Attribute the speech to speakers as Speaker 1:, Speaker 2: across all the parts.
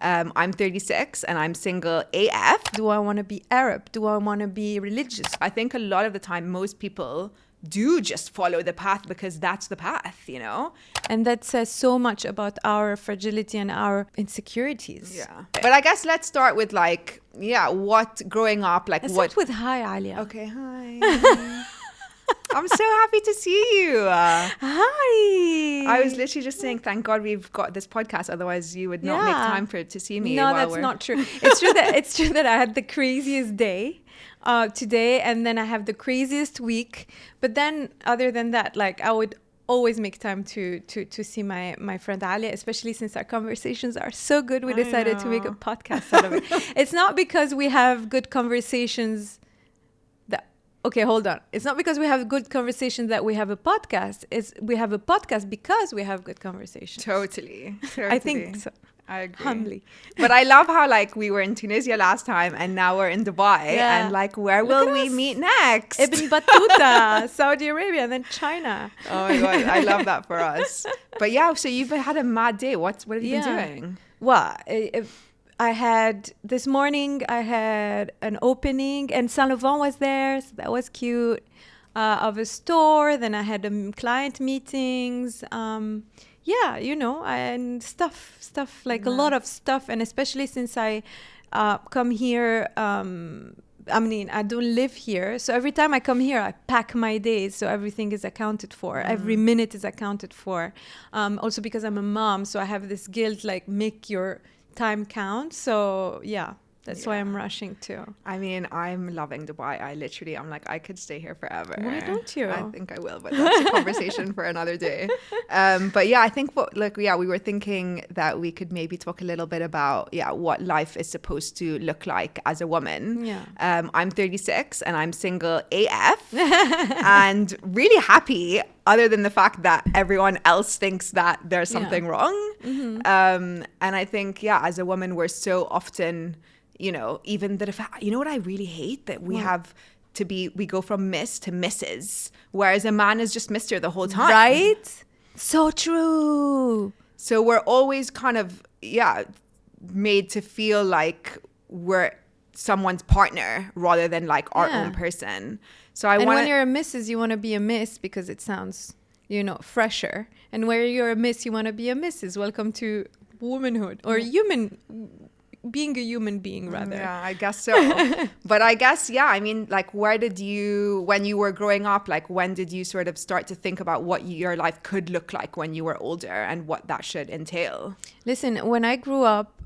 Speaker 1: I'm 36 and I'm single AF.
Speaker 2: Do I want to be Arab? Do I want to be religious?
Speaker 1: I think a lot of the time, most people do just follow the path because that's the path, you know?
Speaker 2: And that says so much about our fragility and our insecurities.
Speaker 1: Yeah. But I guess let's start with what growing up,
Speaker 2: Let's start with hi, Alya.
Speaker 1: Okay, hi. I'm so happy to see you.
Speaker 2: Hi.
Speaker 1: I was literally just saying, thank God we've got this podcast. Otherwise, you would not make time to see me.
Speaker 2: No, that's not true. It's true that I had the craziest day today, and then I have the craziest week. But then, other than that, like I would always make time to see my friend Alya, especially since our conversations are so good. We decided to make a podcast out of it. It's not because we have good conversations. Okay, hold on. It's not because we have good conversations that we have a podcast. We have a podcast because we have good conversations.
Speaker 1: Totally.
Speaker 2: I think so.
Speaker 1: I agree.
Speaker 2: Humbly.
Speaker 1: But I love how we were in Tunisia last time and now we're in Dubai. Yeah. And where will we meet next?
Speaker 2: Ibn Battuta, Saudi Arabia, and then China.
Speaker 1: Oh my God, I love that for us. But yeah, so you've had a mad day. What have you been doing?
Speaker 2: Well, this morning I had an opening and Saint Laurent was there, so that was cute, of a store. Then I had client meetings, and stuff like a lot of stuff. And especially since I come here, I don't live here, so every time I come here I pack my days, so everything is accounted for. Every minute is accounted for. Also because I'm a mom, so I have this guilt, make your time count. So that's why I'm rushing too.
Speaker 1: I mean, I'm loving Dubai. I'm I could stay here forever.
Speaker 2: Why don't you?
Speaker 1: I think I will, but that's a conversation for another day. But yeah, I think we were thinking that we could maybe talk a little bit about what life is supposed to look like as a woman.
Speaker 2: Yeah.
Speaker 1: I'm 36 and I'm single AF and really happy, other than the fact that everyone else thinks that there's something wrong. Mm-hmm. And I think, as a woman, we're so often, even that what I really hate? That we we go from Miss to Mrs., whereas a man is just Mr. the whole time.
Speaker 2: Right? So true.
Speaker 1: So we're always kind of, made to feel like we're someone's partner rather than our own person. So
Speaker 2: when you're a Mrs., you want to be a Miss because it sounds, fresher. And where you're a Miss, you want to be a Mrs. Welcome to womanhood or being a human being, rather.
Speaker 1: Yeah, I guess so. But I guess, where did you, when you were growing up, when did you sort of start to think about what your life could look like when you were older and what that should entail?
Speaker 2: Listen, when I grew up,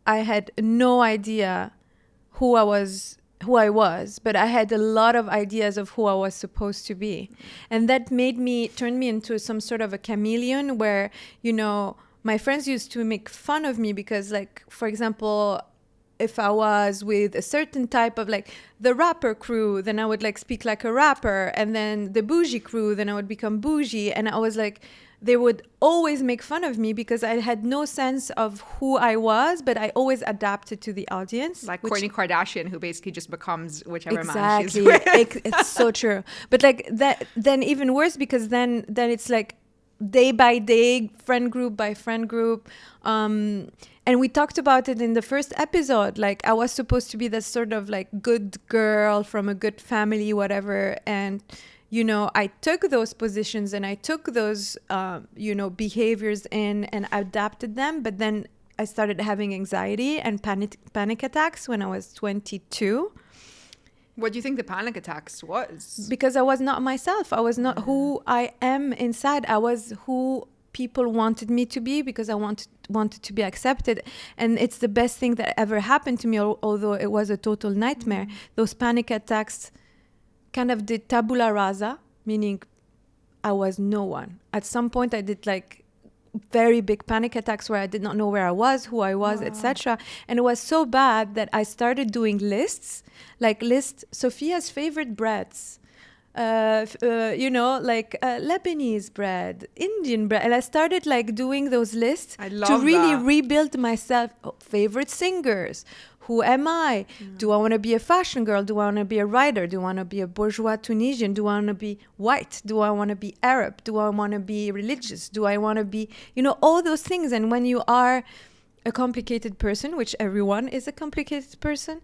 Speaker 2: I had no idea who I was, but I had a lot of ideas of who I was supposed to be. And that turned me into some sort of a chameleon where, my friends used to make fun of me because, for example, if I was with a certain type of the rapper crew, then I would speak like a rapper, and then the bougie crew, then I would become bougie. And I was they would always make fun of me because I had no sense of who I was, but I always adapted to the audience.
Speaker 1: Like Kourtney Kardashian, who basically just becomes whichever man she's with.
Speaker 2: It's so true. But that, then even worse, because then it's day by day, friend group by friend group. And we talked about it in the first episode. I was supposed to be this sort of good girl from a good family, whatever. And, I took those positions and I took those, behaviors in and adapted them. But then I started having anxiety and panic attacks when I was 22.
Speaker 1: What do you think the panic attacks was?
Speaker 2: Because I was not myself. I was not who I am inside. I was who people wanted me to be because I wanted to be accepted. And it's the best thing that ever happened to me, although it was a total nightmare. Those panic attacks kind of did tabula rasa, meaning I was no one. At some point I did very big panic attacks where I did not know where I was, who I was, etc. And it was so bad that I started doing lists, Sofia's favorite breads, Lebanese bread, Indian bread. And I started doing those lists to really rebuild myself. Favorite singers. Who am I? Do I want to be a fashion girl? Do I want to be a writer? Do I want to be a bourgeois Tunisian? Do I want to be white? Do I want to be Arab? Do I want to be religious? Do I want to be, all those things? And when you are a complicated person, which everyone is a complicated person,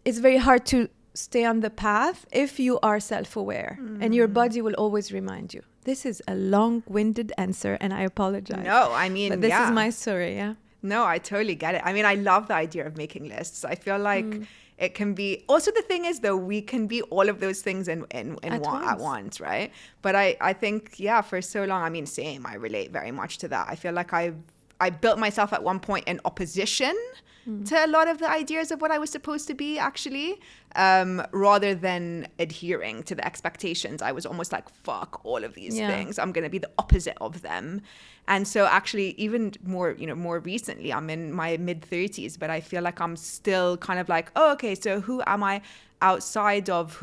Speaker 2: it's very hard to stay on the path if you are self-aware, and your body will always remind you. This is a long-winded answer, and I apologize.
Speaker 1: No, I mean,
Speaker 2: but this is my story. Yeah.
Speaker 1: No, I totally get it. I mean, I love the idea of making lists. I feel like it can be, also the thing is though, we can be all of those things at once, right? But I think, yeah, for so long, I mean, same, I relate very much to that. I feel like I built myself at one point in opposition to a lot of the ideas of what I was supposed to be, actually, rather than adhering to the expectations. I was almost like, fuck all of these things. I'm going to be the opposite of them. And so actually, even more, more recently, I'm in my mid-30s, but I feel like I'm still kind of like, oh, okay, so who am I outside of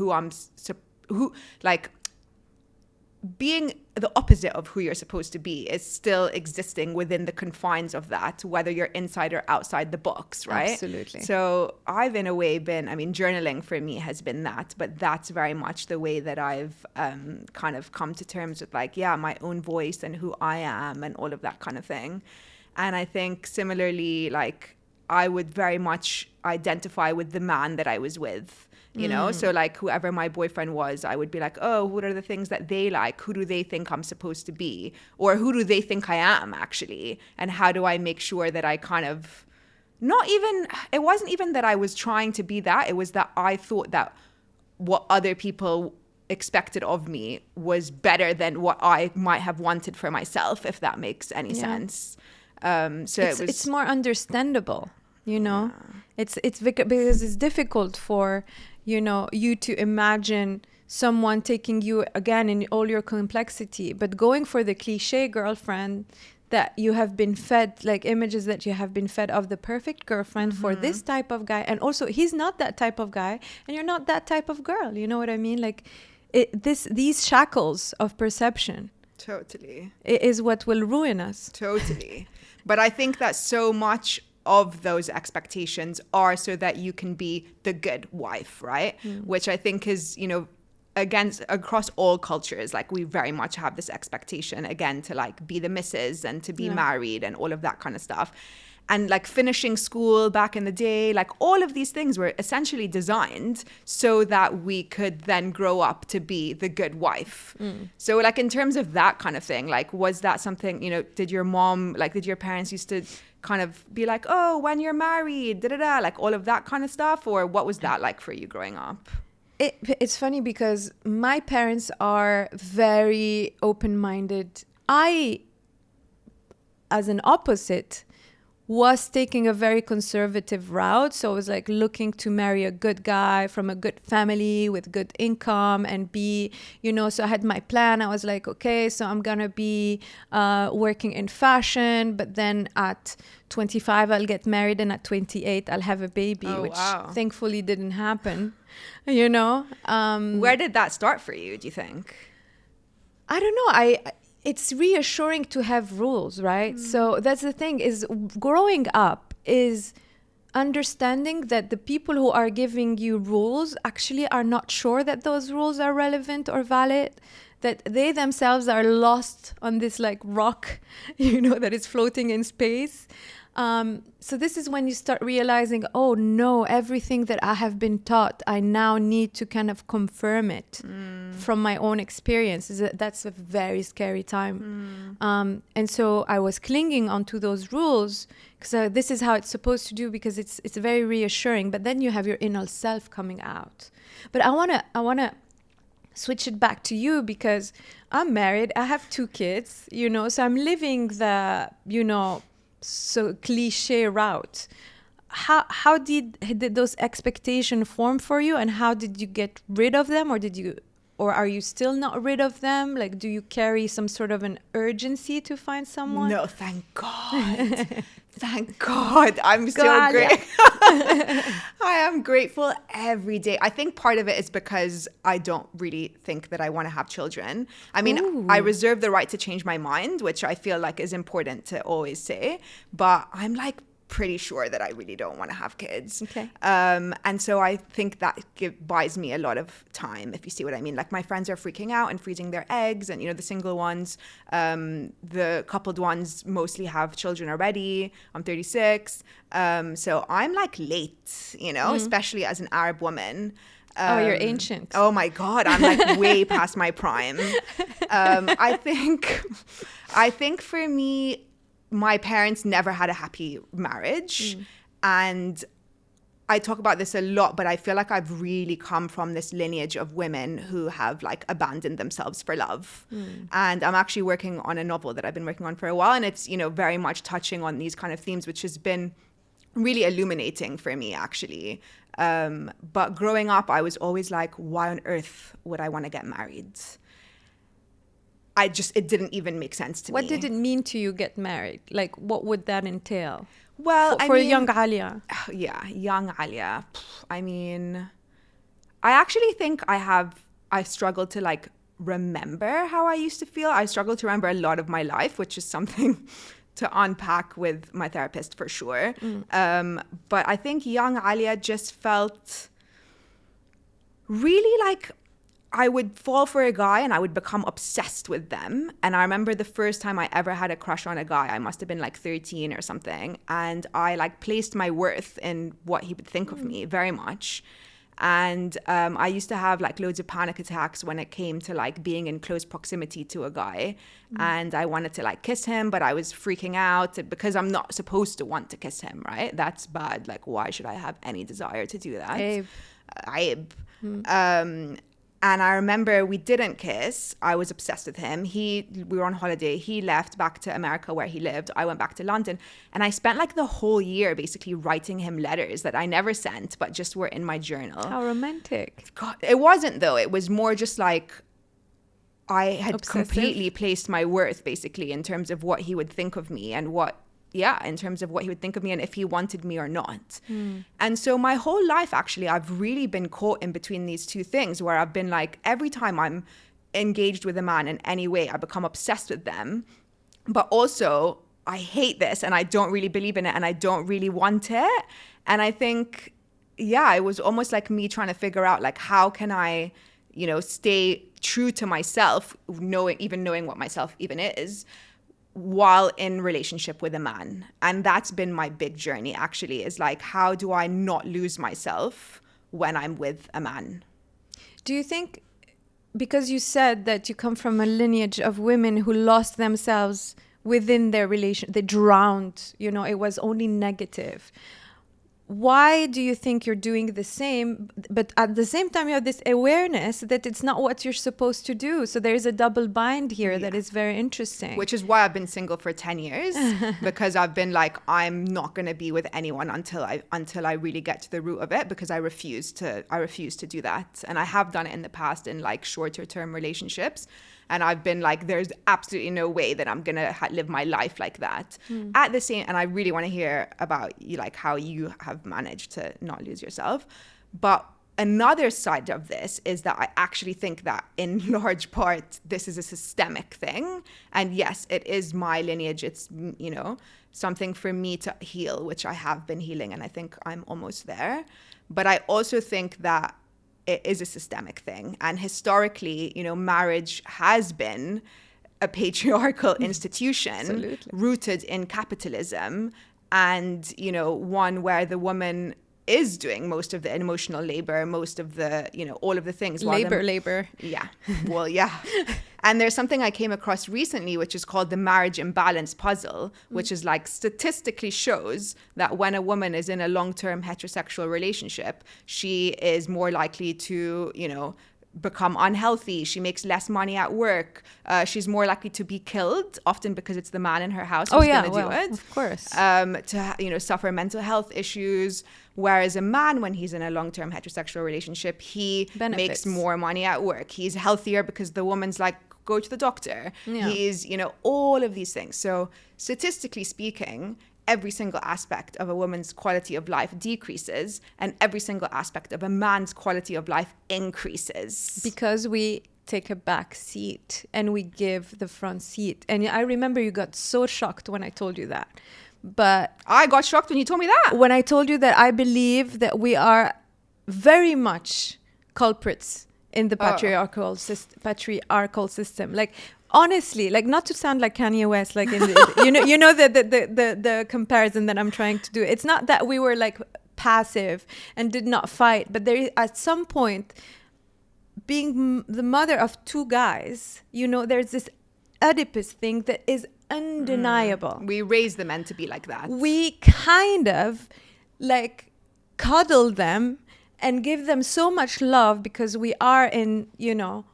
Speaker 1: being the opposite of who you're supposed to be is still existing within the confines of that, whether you're inside or outside the box, right?
Speaker 2: Absolutely.
Speaker 1: So I've in a way journaling for me has been that, but that's very much the way that I've kind of come to terms with my own voice and who I am and all of that kind of thing. And I think similarly, I would very much identify with the man that I was with. So whoever my boyfriend was, I would be like, oh, what are the things that they like? Who do they think I'm supposed to be? Or who do they think I am, actually? And how do I make sure that I kind of, it wasn't even that I was trying to be that. It was that I thought that what other people expected of me was better than what I might have wanted for myself, if that makes any sense. It's more
Speaker 2: understandable, It's because it's difficult for you to imagine someone taking you again in all your complexity, but going for the cliche girlfriend that you have been fed, images that you have been fed of the perfect girlfriend for this type of guy, and also he's not that type of guy and you're not that type of girl, you know what I mean? These shackles of perception
Speaker 1: totally
Speaker 2: is what will ruin us.
Speaker 1: Totally. But I think that so much of those expectations are so that you can be the good wife, right? Which I think is, across all cultures, we very much have this expectation, again, to be the missus and to be married and all of that kind of stuff. And finishing school back in the day, all of these things were essentially designed so that we could then grow up to be the good wife. So in terms of that kind of thing, was that something, did your mom, did your parents used to kind of be like, oh, when you're married, da-da-da, all of that kind of stuff? Or what was that like for you growing up?
Speaker 2: It's funny because my parents are very open-minded. I, as an opposite, was taking a very conservative route. So I was looking to marry a good guy from a good family with good income and be, so I had my plan. I was okay, so I'm going to be working in fashion, but then at 25, I'll get married, and at 28, I'll have a baby, which thankfully didn't happen, Where
Speaker 1: did that start for you, do you think?
Speaker 2: I don't know. It's reassuring to have rules, right? So that's the thing, is growing up is understanding that the people who are giving you rules actually are not sure that those rules are relevant or valid, that they themselves are lost on this rock, that is floating in space. So this is when you start realizing, oh no, everything that I have been taught, I now need to kind of confirm it from my own experiences. That's a very scary time. And so I was clinging onto those rules because this is how it's supposed to do, because it's very reassuring. But then you have your inner self coming out. But I wanna switch it back to you, because I'm married, I have 2 kids, so I'm living the, so cliche route. How did those expectations form for you, and how did you get rid of them, or are you still not rid of them? Do you carry some sort of an urgency to find someone?
Speaker 1: No, thank God. Thank God. I'm so great. I am grateful every day. I think part of it is because I don't really think that I want to have children. I mean, I reserve the right to change my mind, which I feel is important to always say. But I'm pretty sure that I really don't want to have kids.
Speaker 2: Okay.
Speaker 1: And so I think that buys me a lot of time, if you see what I mean. Like, my friends are freaking out and freezing their eggs, and, you know, the single ones, the coupled ones mostly have children already. I'm 36. So I'm like late, you know, especially as an Arab woman.
Speaker 2: You're ancient.
Speaker 1: Oh my God, I'm like way past my prime. I think for me, my parents never had a happy marriage. And I talk about this a lot, but I feel like I've really come from this lineage of women who have like abandoned themselves for love. And I'm actually working on a novel that I've been working on for a while. And it's, you know, very much touching on these kind of themes, which has been really illuminating for me, actually. But growing up, I was always like, why on earth would I want to get married? It didn't even make sense to me.
Speaker 2: What did it mean to you get married? Like, what would that entail?
Speaker 1: Well,
Speaker 2: for young Alya.
Speaker 1: Yeah, young Alya. I mean, I actually think I struggle to like remember how I used to feel. I struggle to remember a lot of my life, which is something to unpack with my therapist for sure. But I think young Alya just felt really like I would fall for a guy and I would become obsessed with them. And I remember the first time I ever had a crush on a guy, I must have been like 13 or something. And I like placed my worth in what he would think of me very much. And I used to have like loads of panic attacks when it came to like being in close proximity to a guy. And I wanted to like kiss him, but I was freaking out because I'm not supposed to want to kiss him, right? That's bad. Like, why should I have any desire to do that? Abe. And I remember we didn't kiss. I was obsessed with him. We were on holiday. He left back to America where he lived. I went back to London. And I spent like the whole year basically writing him letters that I never sent, but just were in my journal.
Speaker 2: How romantic.
Speaker 1: God, it wasn't though. It was more just like I had completely placed my worth basically in terms of what he would think of me and in terms of what he would think of me and if he wanted me or not. And so my whole life, actually, I've really been caught in between these two things where I've been like, every time I'm engaged with a man in any way, I become obsessed with them. But also, I hate this and I don't really believe in it and I don't really want it. And I think, it was almost like me trying to figure out, like, how can I, you know, stay true to myself, knowing what myself even is, while in relationship with a man. And that's been my big journey, actually, is like, how do I not lose myself when I'm with a man?
Speaker 2: Do you think, because you said that you come from a lineage of women who lost themselves within their relation, they drowned, you know, it was only negative. Why do you think you're doing the same, but at the same time you have this awareness that it's not what you're supposed to do? So there's a double bind here that is very interesting.
Speaker 1: Which is why I've been single for 10 years, because I've been like, I'm not going to be with anyone until I really get to the root of it, because I refuse to do that. And I have done it in the past in like shorter term relationships. And I've been like, there's absolutely no way that I'm going to live my life like that. At the same, and I really want to hear about you, like how you have managed to not lose yourself. But another side of this is that I actually think that in large part, this is a systemic thing. And yes, it is my lineage. It's, you know, something for me to heal, which I have been healing. And I think I'm almost there. But I also think that it is a systemic thing. And historically, you know, marriage has been a patriarchal institution rooted in capitalism, and, you know, one where the woman is doing most of the emotional labor, most of the, you know, all of the things.
Speaker 2: Labor.
Speaker 1: Yeah. Well, yeah. And there's something I came across recently, which is called the marriage imbalance puzzle, which is like statistically shows that when a woman is in a long-term heterosexual relationship, she is more likely to, you know, become unhealthy. She makes less money at work. She's more likely to be killed, often because it's the man in her house who's going to do it.
Speaker 2: Of course.
Speaker 1: To, you know, suffer mental health issues. Whereas a man, when he's in a long-term heterosexual relationship, he makes more money at work. He's healthier because the woman's like, go to the doctor. Yeah. He's, you know, all of these things. So statistically speaking, every single aspect of a woman's quality of life decreases and every single aspect of a man's quality of life increases.
Speaker 2: Because we take a back seat and we give the front seat. And I remember you got so shocked when I told you that, but
Speaker 1: I got shocked when you told me that.
Speaker 2: when I told you that I believe that we are very much culprits in the patriarchal system. Like, honestly, like, not to sound like Kanye West, like, in the, you know the comparison that I'm trying to do. It's not that we were like passive and did not fight, but there is, at some point, being the mother of 2 guys, you know, there's this Oedipus thing that is undeniable.
Speaker 1: We raise the men to be like that.
Speaker 2: We kind of like cuddle them and give them so much love because we are in, you know,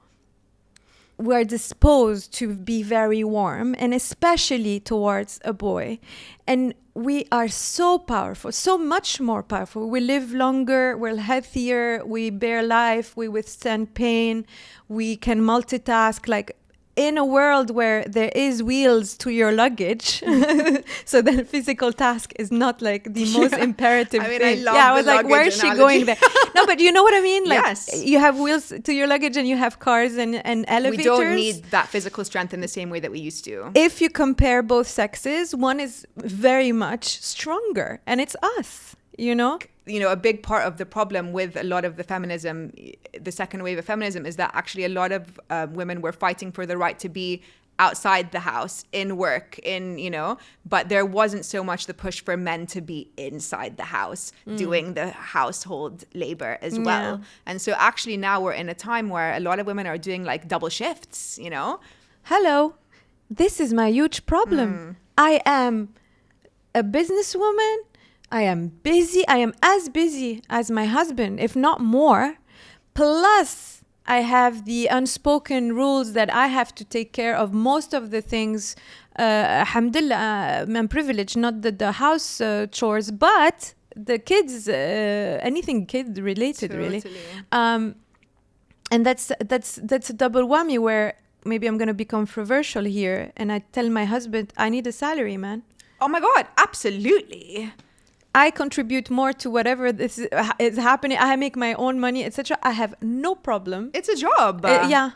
Speaker 2: we're disposed to be very warm, and especially towards a boy. And we are so powerful, so much more powerful. We live longer, we're healthier, we bear life, we withstand pain, we can multitask. Like, in a world where there is wheels to your luggage, so that physical task is not like the most imperative thing. I was like, where is she going there? No, but you know what I mean? Like,
Speaker 1: yes.
Speaker 2: You have wheels to your luggage and you have cars and elevators.
Speaker 1: We don't need that physical strength in the same way that we used to.
Speaker 2: If you compare both sexes, one is very much stronger, and it's us, you know?
Speaker 1: You know, a big part of the problem with a lot of the feminism, the second wave of feminism, is that actually a lot of women were fighting for the right to be outside the house, in work, in, you know, but there wasn't so much the push for men to be inside the house doing the household labor as well. And so actually now we're in a time where a lot of women are doing like double shifts, you know?
Speaker 2: Hello, this is my huge problem. I am a businesswoman. I am busy. I am as busy as my husband, if not more. Plus, I have the unspoken rules that I have to take care of most of the things. Alhamdulillah, I'm privileged, not the house chores, but the kids, anything kid related, really. And that's a double whammy where maybe I'm going to be controversial here. And I tell my husband, I need a salary, man.
Speaker 1: Oh my God, absolutely.
Speaker 2: I contribute more to whatever this is happening. I make my own money, etc. I have no problem.
Speaker 1: It's a job.
Speaker 2: Yeah.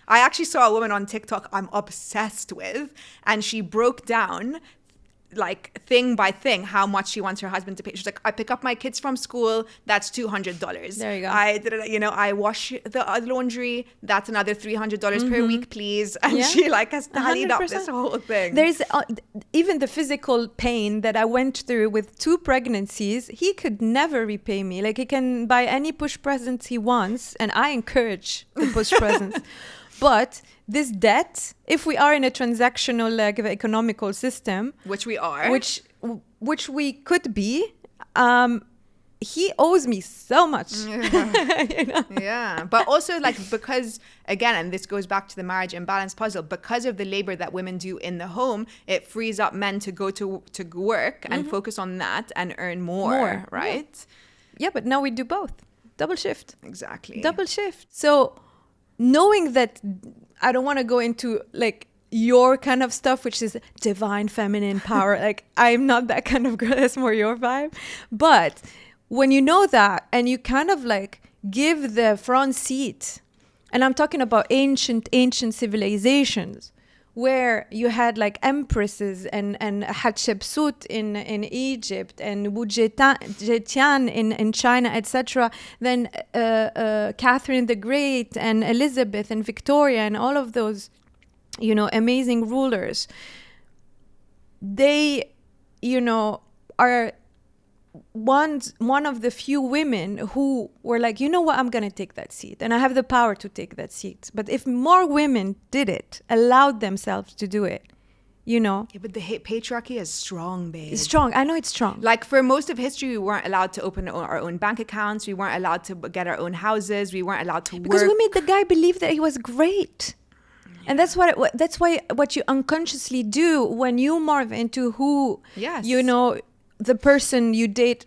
Speaker 1: I actually saw a woman on TikTok I'm obsessed with, and she broke down like thing by thing how much she wants her husband to pay. She's like, I pick up my kids from school, that's $200.
Speaker 2: There you go.
Speaker 1: I wash the laundry, that's another $300 per week, please. And she like has tallied up this whole thing.
Speaker 2: There's even the physical pain that I went through with 2 pregnancies. He could never repay me. Like, he can buy any push presents he wants, and I encourage the push presents. But this debt, if we are in a transactional, like, economical system,
Speaker 1: which we are,
Speaker 2: which we could be, he owes me so much.
Speaker 1: You know? Yeah, but also, like, because again, and this goes back to the marriage imbalance puzzle, because of the labor that women do in the home, it frees up men to go to work and focus on that and earn more, right?
Speaker 2: Yeah, but now we do both. Double shift.
Speaker 1: Exactly.
Speaker 2: Double shift. So knowing that, I don't want to go into like your kind of stuff, which is divine feminine power. Like, I'm not that kind of girl. That's more your vibe. But when you know that, and you kind of like give the front seat, and I'm talking about ancient civilizations, where you had like empresses and Hatshepsut in Egypt and Wujetian in China, etc. Then Catherine the Great and Elizabeth and Victoria and all of those, you know, amazing rulers. They, you know, are one of the few women who were like, you know what, I'm going to take that seat, and I have the power to take that seat. But if more women did it, allowed themselves to do it, you know.
Speaker 1: Yeah, but the patriarchy is strong, babe.
Speaker 2: It's strong. I know it's strong.
Speaker 1: Like, for most of history, we weren't allowed to open our own bank accounts. We weren't allowed to get our own houses. We weren't allowed to work.
Speaker 2: Because we made the guy believe that he was great. And that's why what you unconsciously do when you morph into who, you know, the person you date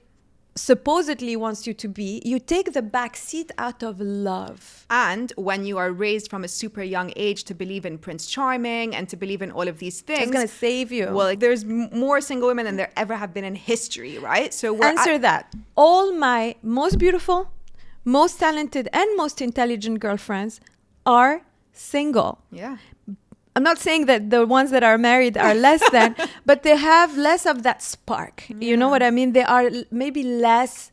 Speaker 2: supposedly wants you to be. You take the back seat out of love.
Speaker 1: And when you are raised from a super young age to believe in Prince Charming and to believe in all of these things,
Speaker 2: it's going to save you.
Speaker 1: Well, like, there's more single women than there ever have been in history, right? So
Speaker 2: answer that. All my most beautiful, most talented, and most intelligent girlfriends are single.
Speaker 1: Yeah.
Speaker 2: I'm not saying that the ones that are married are less than, but they have less of that spark. You know what I mean? They are maybe less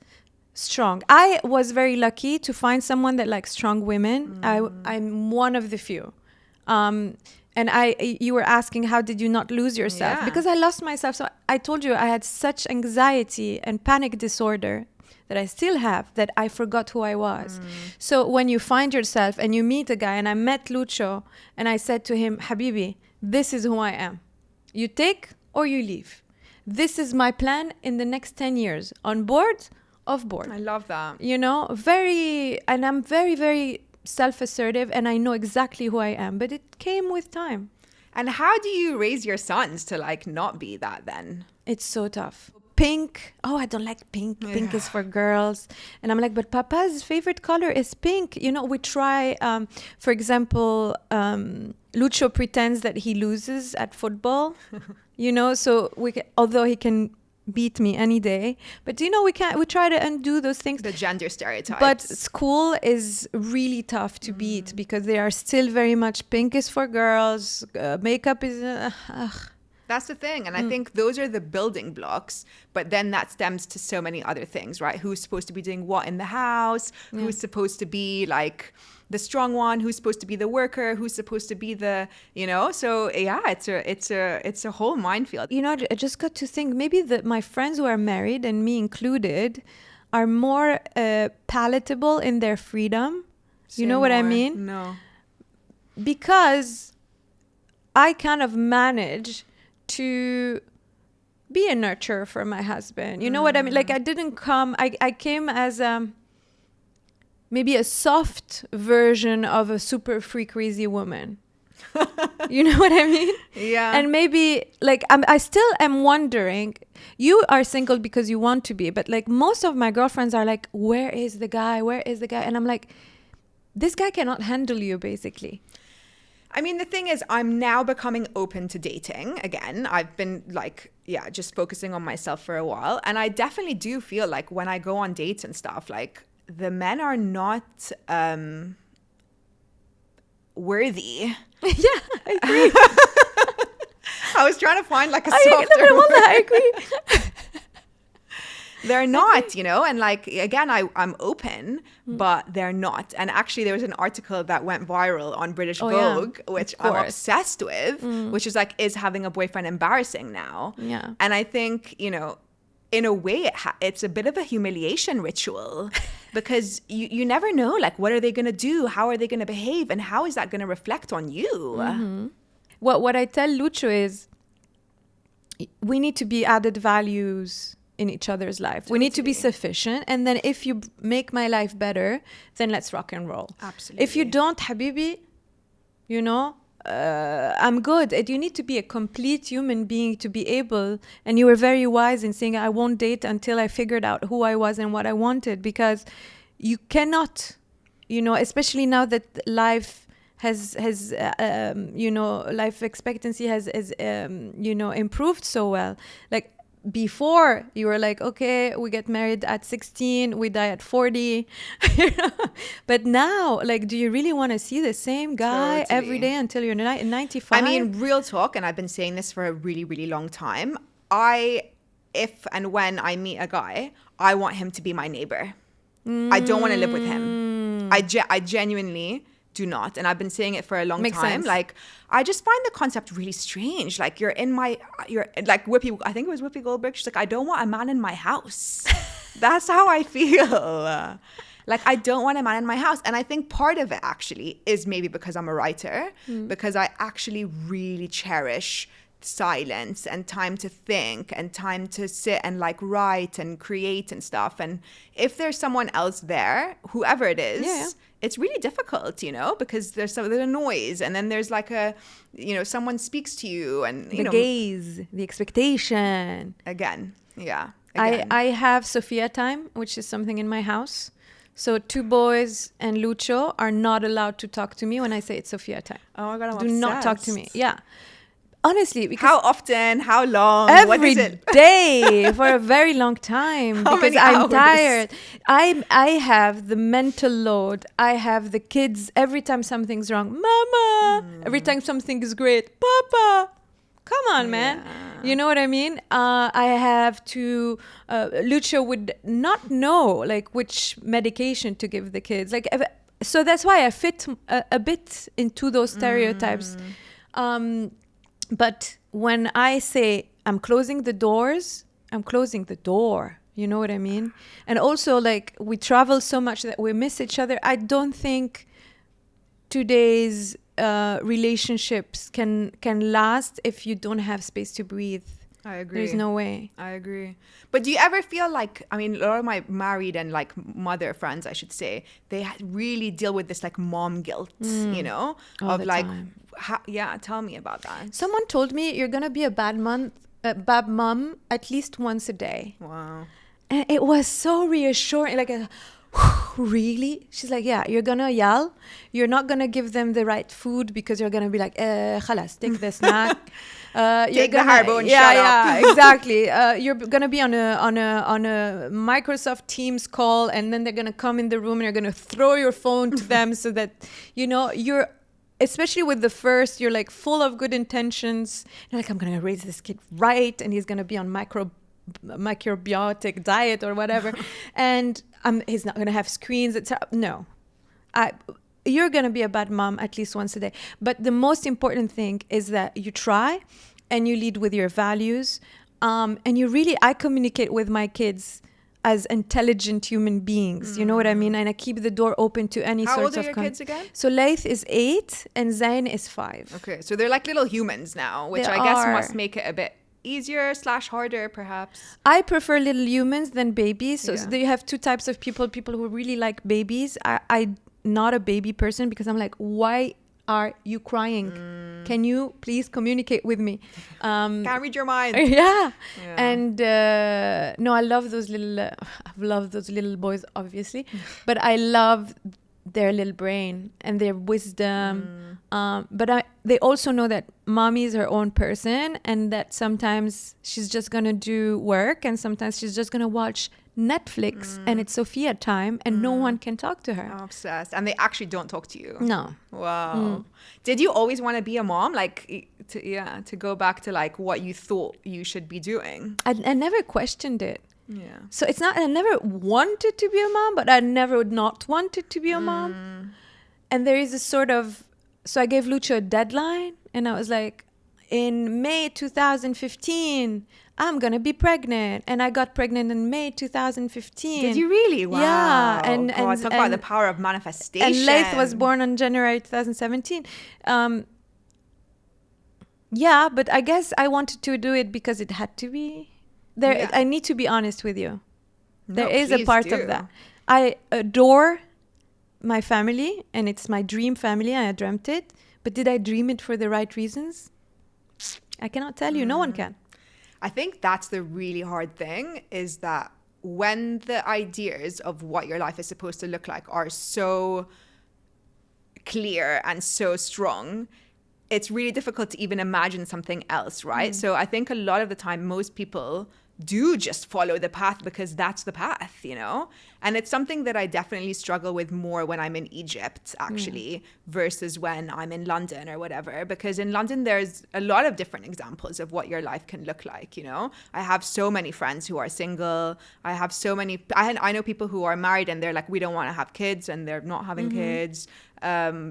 Speaker 2: strong. I was very lucky to find someone that likes strong women. I'm one of the few. And you were asking, how did you not lose yourself?
Speaker 1: Yeah.
Speaker 2: Because I lost myself. So I told you I had such anxiety and panic disorder that I still have, that I forgot who I was. So when you find yourself and you meet a guy, and I met Lucio, and I said to him, Habibi, this is who I am. You take or you leave. This is my plan in the next 10 years. On board, off board.
Speaker 1: I love that.
Speaker 2: You know, and I'm very, very self-assertive, and I know exactly who I am, but it came with time.
Speaker 1: And how do you raise your sons to like not be that then?
Speaker 2: It's so tough. Pink. Oh, I don't like pink. Pink is for girls. And I'm like, but Papa's favorite color is pink. You know, we try, for example, Lucio pretends that he loses at football, you know, so although he can beat me any day, but you know, we try to undo those things.
Speaker 1: The gender stereotypes.
Speaker 2: But school is really tough to beat, because they are still very much pink is for girls, makeup is
Speaker 1: That's the thing. And I think those are the building blocks, but then that stems to so many other things, right? Who's supposed to be doing what in the house? Who's supposed to be like the strong one? Who's supposed to be the worker? Who's supposed to be the, you know? So yeah, it's a whole minefield.
Speaker 2: You know, I just got to think, maybe my friends who are married, and me included, are more palatable in their freedom. You know what I mean?
Speaker 1: No.
Speaker 2: Because I kind of manage to be a nurturer for my husband. You know what I mean? Like, I didn't come, I came as maybe a soft version of a super free crazy woman. You know what I mean?
Speaker 1: Yeah.
Speaker 2: And maybe like I still am wondering, you are single because you want to be, but like most of my girlfriends are like, where is the guy? And I'm like, this guy cannot handle you, basically.
Speaker 1: I mean, the thing is, I'm now becoming open to dating again. I've been like, just focusing on myself for a while. And I definitely do feel like when I go on dates and stuff, like the men are not worthy.
Speaker 2: Yeah, I agree.
Speaker 1: I was trying to find like a softer word.
Speaker 2: I agree.
Speaker 1: They're not, you know, and like, again, I'm open, but they're not. And actually, there was an article that went viral on British Vogue, which I'm obsessed with, which is like, is having a boyfriend embarrassing now?
Speaker 2: Yeah.
Speaker 1: And I think, you know, in a way, it's a bit of a humiliation ritual because you never know, like, what are they going to do? How are they going to behave? And how is that going to reflect on you?
Speaker 2: Mm-hmm. What I tell Lucio is, we need to be added values in each other's life. Totally. We need to be sufficient. And then if you make my life better, then let's rock and roll.
Speaker 1: Absolutely.
Speaker 2: If you don't, Habibi, you know, I'm good. And you need to be a complete human being to be able, and you were very wise in saying, I won't date until I figured out who I was and what I wanted, because you cannot, you know, especially now that life has you know, life expectancy has you know, improved so well. Like, before you were like, okay, we get married at 16, we die at 40. But now, like, do you really want to see the same guy every day until you're 95?
Speaker 1: I mean, real talk, and I've been saying this for a really, really long time. If and when I meet a guy, I want him to be my neighbor. I don't want to live with him. I genuinely do not. And I've been saying it for a long
Speaker 2: Makes
Speaker 1: time.
Speaker 2: sense.
Speaker 1: Like, I just find the concept really strange. Like, you're like Whoopi, I think it was Whoopi Goldberg. She's like, I don't want a man in my house. That's how I feel. Like, I don't want a man in my house. And I think part of it actually is maybe because I'm a writer, because I actually really cherish silence and time to think and time to sit and like write and create and stuff. And if there's someone else there, whoever it is, it's really difficult, you know, because there's a noise, and then there's like a, you know, someone speaks to you, and you know,
Speaker 2: gaze, the expectation.
Speaker 1: Again.
Speaker 2: I have Sofia time, which is something in my house. So 2 boys and Lucio are not allowed to talk to me when I say it's Sofia time.
Speaker 1: Oh my God, I'm
Speaker 2: Do not talk to me. Yeah. honestly, because
Speaker 1: how often, how long, what
Speaker 2: every
Speaker 1: is it?
Speaker 2: day for a very long time,
Speaker 1: How
Speaker 2: because
Speaker 1: many
Speaker 2: I'm
Speaker 1: hours?
Speaker 2: tired. I have the mental load. I have the kids. Every time something's wrong, Mama. Every time something is great, Papa. Come on, man.
Speaker 1: Yeah.
Speaker 2: You know what I mean? I have to. Lucio would not know like which medication to give the kids. Like, so that's why I fit a bit into those stereotypes. But when I say I'm closing the doors, I'm closing the door. You know what I mean? And also, like, we travel so much that we miss each other. I don't think today's relationships can last if you don't have space to breathe.
Speaker 1: I agree.
Speaker 2: There's no way.
Speaker 1: I agree. But do you ever feel like, I mean, a lot of my married and like mother friends, I should say, they really deal with this like mom guilt, you know,
Speaker 2: All
Speaker 1: of
Speaker 2: the
Speaker 1: like,
Speaker 2: time.
Speaker 1: yeah, tell me about that.
Speaker 2: Someone told me you're gonna be a bad mom at least once a day.
Speaker 1: Wow.
Speaker 2: And it was so reassuring, like really? She's like, yeah, you're gonna yell. You're not gonna give them the right food because you're gonna be like, khalas, take the snack.
Speaker 1: Take the harbo and shut up.
Speaker 2: Yeah, exactly. You're gonna be on a Microsoft Teams call, and then they're gonna come in the room and you're gonna throw your phone to them so that, you know, you're, especially with the first, you're like full of good intentions. You're like, I'm gonna raise this kid right, and he's gonna be on microbiotic diet or whatever, and he's not gonna have screens. No, you're gonna be a bad mom at least once a day. But the most important thing is that you try, and you lead with your values, and you really. I communicate with my kids as intelligent human beings. You know what I mean? And I keep the door open to any
Speaker 1: How
Speaker 2: sorts
Speaker 1: old are
Speaker 2: of
Speaker 1: your kids again?
Speaker 2: So Laith is 8 and Zayn is 5.
Speaker 1: Okay, so they're like little humans now, which
Speaker 2: They
Speaker 1: I guess
Speaker 2: are.
Speaker 1: must make it a bit easier / harder, perhaps.
Speaker 2: I prefer little humans than babies. So
Speaker 1: Yeah.
Speaker 2: you have two types of people who really like babies. I'm not a baby person because I'm like, why are you crying? Can you please communicate with me?
Speaker 1: Can't read your mind.
Speaker 2: Yeah.
Speaker 1: Yeah.
Speaker 2: And no, I love those little, I've loved those little boys, obviously, but I love their little brain and their wisdom. But they also know that mommy is her own person, and that sometimes she's just going to do work, and sometimes she's just going to watch Netflix and it's Sofia time, and no one can talk to her.
Speaker 1: I'm obsessed. And they actually don't talk to you.
Speaker 2: No.
Speaker 1: Wow. Did you always want to be a mom? Like, to go back to like what you thought you should be doing?
Speaker 2: I never questioned it.
Speaker 1: Yeah.
Speaker 2: So it's not, I never wanted to be a mom, but I never would not wanted to be a mom. And there is a sort of, so I gave Lucio a deadline, and I was like, in May 2015, I'm going to be pregnant. And I got pregnant in May 2015.
Speaker 1: Did you really? Wow.
Speaker 2: Yeah. And
Speaker 1: talk about the power of manifestation.
Speaker 2: And Laith was born on January 2017. Yeah, but I guess I wanted to do it because it had to be.
Speaker 1: Yeah.
Speaker 2: I need to be honest with you. There is a
Speaker 1: please
Speaker 2: part
Speaker 1: do.
Speaker 2: of that. I adore my family, and it's my dream family, and I dreamt it. But did I dream it for the right reasons? I cannot tell you. No one can.
Speaker 1: I think that's the really hard thing, is that when the ideas of what your life is supposed to look like are so clear and so strong, it's really difficult to even imagine something else, right? So I think a lot of the time, most people do just follow the path because that's the path, you know? And it's something that I definitely struggle with more when I'm in Egypt, actually, versus when I'm in London or whatever. Because in London, there's a lot of different examples of what your life can look like, you know? I have so many friends who are single. I have so many, I know people who are married and they're like, we don't want to have kids, and they're not having kids.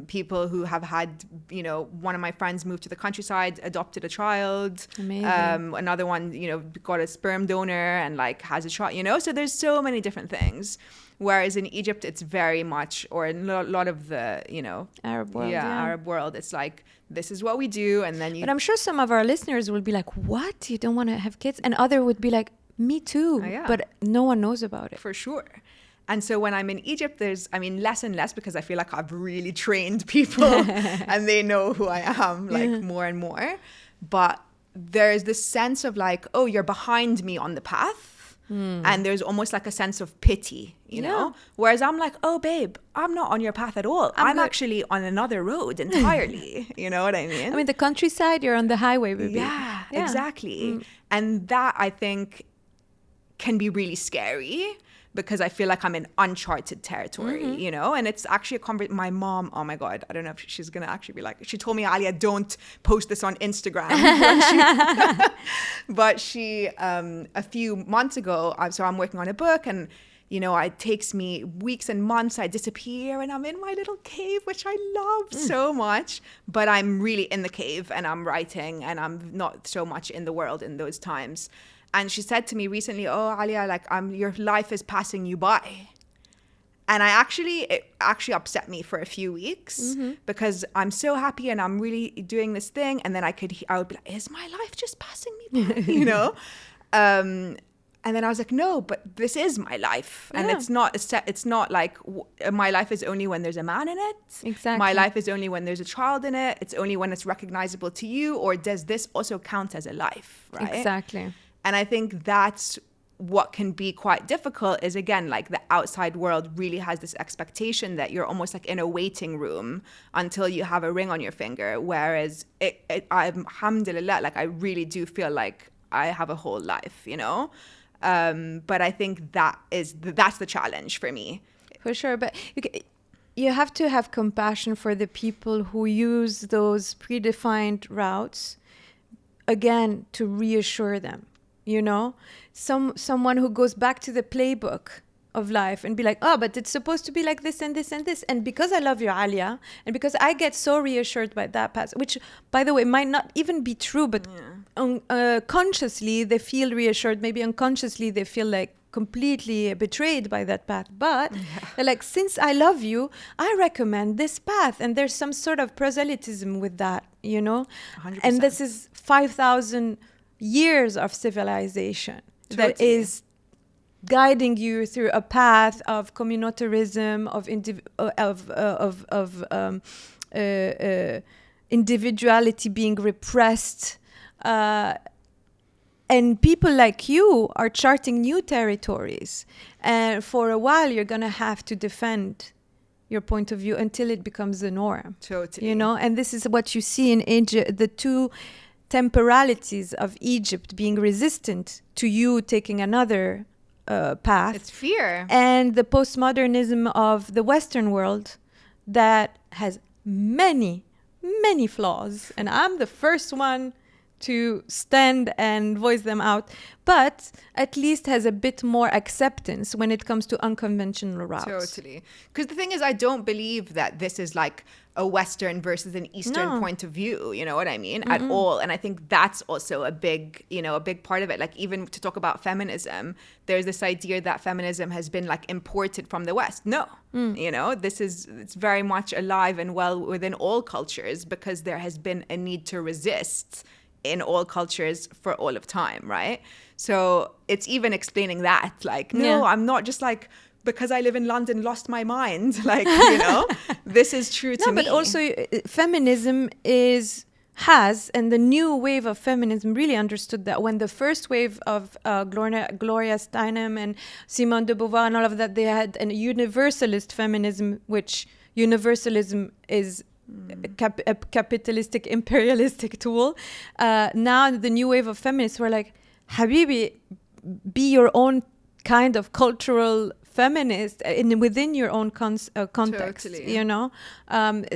Speaker 1: People who have had, you know, one of my friends moved to the countryside, adopted a child.
Speaker 2: Amazing.
Speaker 1: Another one, you know, got a sperm donor and like has a child, you know? So there's so many different things. Whereas in Egypt, it's very much, or in a lot of the, you know,
Speaker 2: Arab world.
Speaker 1: Arab world, it's like, this is what we do. And then you.
Speaker 2: But I'm sure some of our listeners will be like, what? You don't want to have kids? And other would be like, me too.
Speaker 1: Oh, yeah.
Speaker 2: But no one knows about it.
Speaker 1: For sure. And so when I'm in Egypt, there's, I mean, less and less, because I feel like I've really trained people and they know who I am, like more and more. But there's this sense of like, oh, you're behind me on the path. And there's almost like a sense of pity, you know? Whereas I'm like, oh, babe, I'm not on your path at all. I'm actually on another road entirely. You know what I mean?
Speaker 2: I mean, the countryside, you're on the highway, baby.
Speaker 1: Yeah, exactly. And that, I think, can be really scary because I feel like I'm in uncharted territory, you know? And it's actually my mom, oh my God, I don't know if she's going to actually be like, she told me, Alya, don't post this on Instagram. But she, a few months ago, so I'm working on a book and, you know, it takes me weeks and months, I disappear and I'm in my little cave, which I love so much, but I'm really in the cave and I'm writing and I'm not so much in the world in those times. And she said to me recently, oh, Alya, like, your life is passing you by. And it actually upset me for a few weeks because I'm so happy and I'm really doing this thing. And then I would be like, is my life just passing me by? You know? And then I was like, no, but this is my life. And it's not like my life is only when there's a man in it.
Speaker 2: Exactly.
Speaker 1: My life is only when there's a child in it. It's only when it's recognizable to you. Or does this also count as a life? Right?
Speaker 2: Exactly.
Speaker 1: And I think that's what can be quite difficult is, again, like the outside world really has this expectation that you're almost like in a waiting room until you have a ring on your finger. Whereas alhamdulillah, like I really do feel like I have a whole life, you know? But I think that's the challenge for me.
Speaker 2: For sure. But you have to have compassion for the people who use those predefined routes, again, to reassure them. You know, someone who goes back to the playbook of life and be like, oh, but it's supposed to be like this and this and this. And because I love you, Alya, and because I get so reassured by that path, which, by the way, might not even be true, but consciously they feel reassured. Maybe unconsciously they feel like completely betrayed by that path. But they're like, since I love you, I recommend this path. And there's some sort of proselytism with that, you know?
Speaker 1: 100%.
Speaker 2: And this is 5,000 years of civilization that is guiding you through a path of communautarism, of individuality being repressed, and people like you are charting new territories. And for a while, you're gonna have to defend your point of view until it becomes the norm.
Speaker 1: Totally.
Speaker 2: You know, and this is what you see in Egypt, the two temporalities of Egypt being resistant to you taking another path.
Speaker 1: It's fear.
Speaker 2: And the postmodernism of the Western world that has many, many flaws. And I'm the first one to stand and voice them out, but at least has a bit more acceptance when it comes to unconventional routes.
Speaker 1: Totally. Because the thing is, I don't believe that this is like a Western versus an Eastern point of view, you know what I mean, at all. And I think that's also a big part of it. Like, even to talk about feminism, there's this idea that feminism has been like imported from the West. No, you know, it's very much alive and well within all cultures because there has been a need to resist in all cultures for all of time, right? So it's even explaining that, like, no, I'm not just like, because I live in London, lost my mind. Like, you know, this is true to me.
Speaker 2: No, but also feminism has, and the new wave of feminism really understood that when the first wave of Gloria Steinem and Simone de Beauvoir and all of that, they had a universalist feminism, which universalism is a capitalistic, imperialistic tool. Now the new wave of feminists were like, Habibi, be your own kind of cultural feminist within your own context, totally. You know?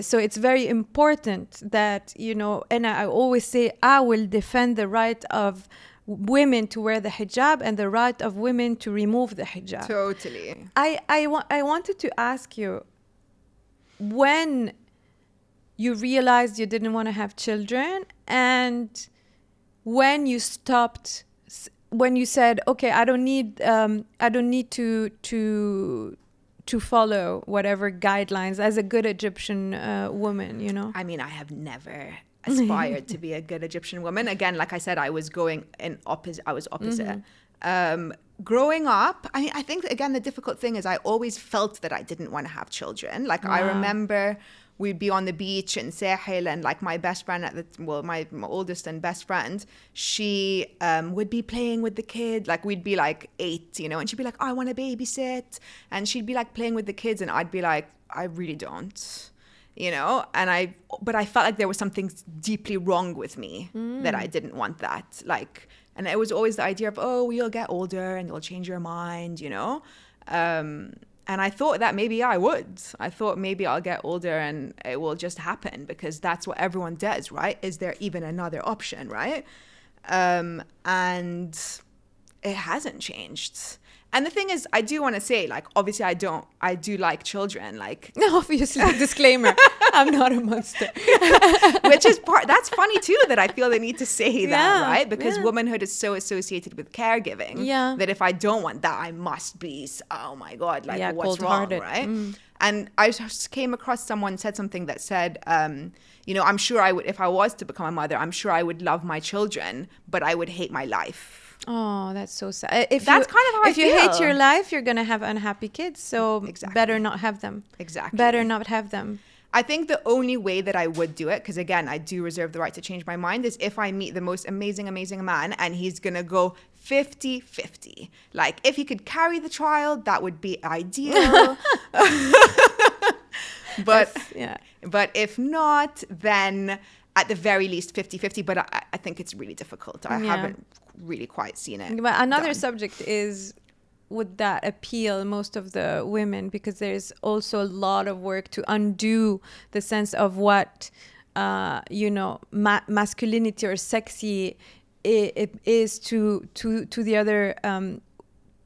Speaker 2: So it's very important that, you know, and I always say, I will defend the right of women to wear the hijab and the right of women to remove the hijab.
Speaker 1: Totally.
Speaker 2: I wanted to ask you, when you realized you didn't want to have children, and when you stopped, when you said, okay, I don't need to follow whatever guidelines as a good Egyptian woman, you know?
Speaker 1: I mean, I have never aspired to be a good Egyptian woman. Again, like I said, I was opposite. Growing up, I mean, I think, again, the difficult thing is I always felt that I didn't want to have children. Like, wow. I remember we'd be on the beach in Sahel, and like my best friend my oldest and best friend, she would be playing with the kid. Like we'd be like 8, you know, and she'd be like, I want to babysit. And she'd be like playing with the kids, and I'd be like, I really don't, you know. But I felt like there was something deeply wrong with me that I didn't want that. Like, and it was always the idea of, oh, you'll get older and you'll change your mind, you know. And I thought that maybe I would. I thought maybe I'll get older and it will just happen, because that's what everyone does, right? Is there even another option, right? And it hasn't changed. And the thing is, I do want to say, like, obviously I do like children, like.
Speaker 2: Obviously, disclaimer, I'm not a monster.
Speaker 1: Which is that's funny too, that I feel the need to say that, right? Because womanhood is so associated with caregiving that if I don't want that, I must be, oh my God, like what's wrong, right? And I just came across someone said something that said, you know, I'm sure I would, if I was to become a mother, I'm sure I would love my children, but I would hate my life.
Speaker 2: Oh, that's so sad. That's
Speaker 1: kind of how I feel.
Speaker 2: If you hate your life, you're going to have unhappy kids. So better not have them.
Speaker 1: Exactly.
Speaker 2: Better not have them.
Speaker 1: I think the only way that I would do it, because again, I do reserve the right to change my mind, is if I meet the most amazing man and he's going to go 50-50. Like, if he could carry the child, that would be ideal. But if not, then at the very least 50-50. But I think it's really difficult. I haven't really quite seen it.
Speaker 2: But another subject is, would that appeal most of the women? Because there's also a lot of work to undo the sense of what, you know, masculinity or sexy it is to the other,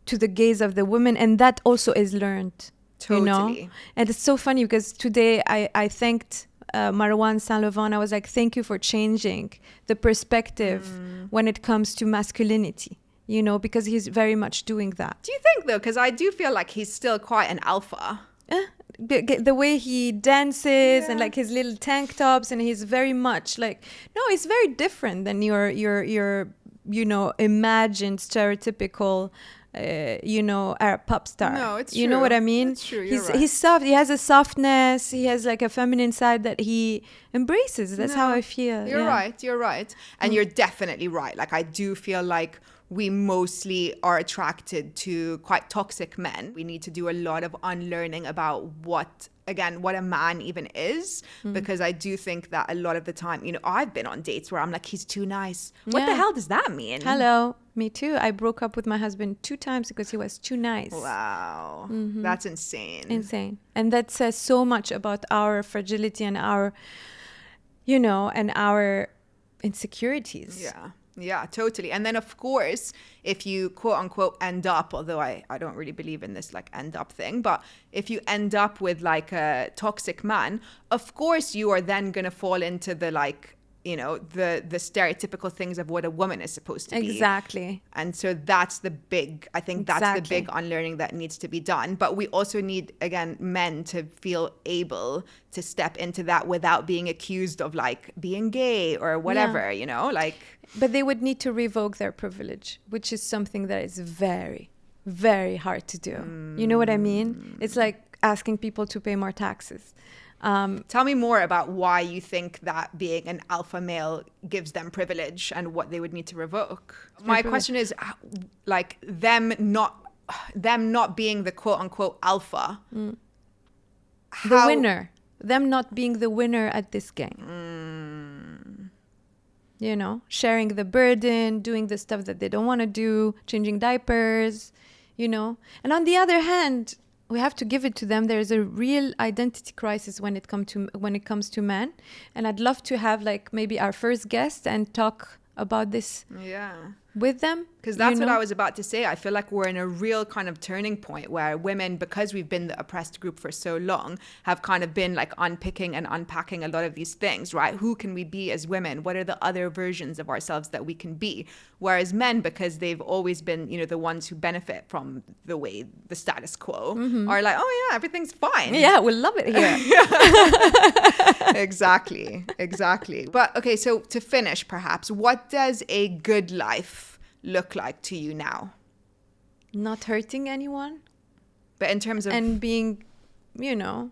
Speaker 2: to the gaze of the women. And that also is learned.
Speaker 1: Totally.
Speaker 2: You know? And it's so funny because today I thanked Marwan Saint-Levant. I was like, thank you for changing the perspective when it comes to masculinity, you know, because he's very much doing that.
Speaker 1: Do you think, though? Because I do feel like he's still quite an alpha.
Speaker 2: The way he dances and like his little tank tops, and he's very much like, no, he's very different than your you know, imagined stereotypical you know, Arab pop star.
Speaker 1: No, it's
Speaker 2: you
Speaker 1: true.
Speaker 2: know what I mean?
Speaker 1: It's true. You're right.
Speaker 2: He's soft. He has a softness. He has like a feminine side that he embraces. That's how I feel.
Speaker 1: You're right. You're right. And you're definitely right. Like, I do feel like we mostly are attracted to quite toxic men. We need to do a lot of unlearning about what a man even is, because I do think that a lot of the time, you know, I've been on dates where I'm like, he's too nice. What the hell does that mean?
Speaker 2: Hello, me too. I broke up with my husband 2 times because he was too nice.
Speaker 1: Wow. That's insane.
Speaker 2: Insane. And that says so much about our fragility and our, you know, and our insecurities.
Speaker 1: Yeah, totally. And then, of course, if you quote unquote end up, although I don't really believe in this like end up thing, but if you end up with like a toxic man, of course you are then going to fall into the like, you know, the stereotypical things of what a woman is supposed to be.
Speaker 2: Exactly.
Speaker 1: And so that's the big, I think that's the big unlearning that needs to be done. But we also need, again, men to feel able to step into that without being accused of like being gay or whatever, you know, like.
Speaker 2: But they would need to revoke their privilege, which is something that is very, very hard to do. You know what I mean? It's like asking people to pay more taxes.
Speaker 1: Tell me more about why you think that being an alpha male gives them privilege and what they would need to revoke. My question is, like, them not being the quote unquote alpha.
Speaker 2: The winner. Them not being the winner at this game. You know, sharing the burden, doing the stuff that they don't want to do, changing diapers, you know. And on the other hand, we have to give it to them. There's a real identity crisis when it comes to men, and I'd love to have like maybe our first guest and talk about this with them.
Speaker 1: Because that's what I was about to say. I feel like we're in a real kind of turning point where women, because we've been the oppressed group for so long, have kind of been like unpicking and unpacking a lot of these things, right? Who can we be as women? What are the other versions of ourselves that we can be? Whereas men, because they've always been, you know, the ones who benefit from the way the status quo are like, oh yeah, everything's fine.
Speaker 2: Yeah, we love it here.
Speaker 1: Exactly. But okay, so to finish, perhaps, what does a good life look like to you now?
Speaker 2: Not hurting anyone.
Speaker 1: But in terms of...
Speaker 2: And being, you know,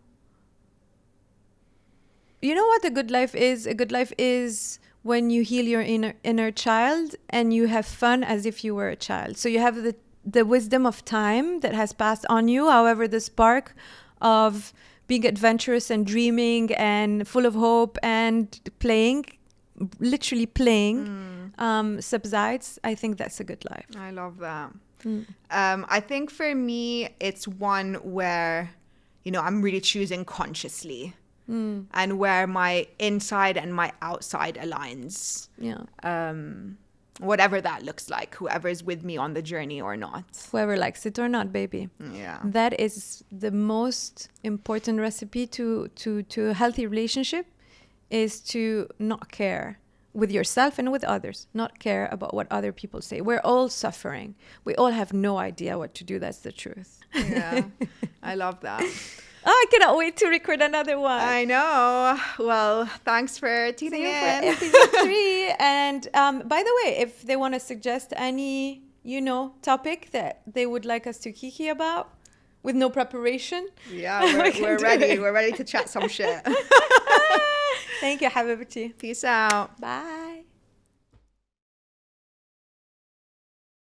Speaker 2: you know what a good life is? A good life is when you heal your inner child and you have fun as if you were a child. So you have the wisdom of time that has passed on you. However, the spark of being adventurous and dreaming and full of hope and playing, literally playing, subsides. I think that's a good life.
Speaker 1: I love that. I think for me, it's one where, you know, I'm really choosing consciously. And where my inside and my outside aligns.
Speaker 2: Yeah.
Speaker 1: Whatever that looks like, whoever's with me on the journey or not.
Speaker 2: Whoever likes it or not, baby.
Speaker 1: Yeah.
Speaker 2: That is the most important recipe to a healthy relationship, is to not care with yourself and with others, not care about what other people say. We're all suffering. We all have no idea what to do. That's the truth.
Speaker 1: Yeah. I love that.
Speaker 2: Oh, I cannot wait to record another one.
Speaker 1: I know. Well, thanks for tuning in.
Speaker 2: For episode 3. And by the way, if they want to suggest any, you know, topic that they would like us to kiki about with no preparation.
Speaker 1: Yeah, we're ready. We're ready to chat some shit.
Speaker 2: Thank you, Habibti.
Speaker 1: Peace out.
Speaker 2: Bye.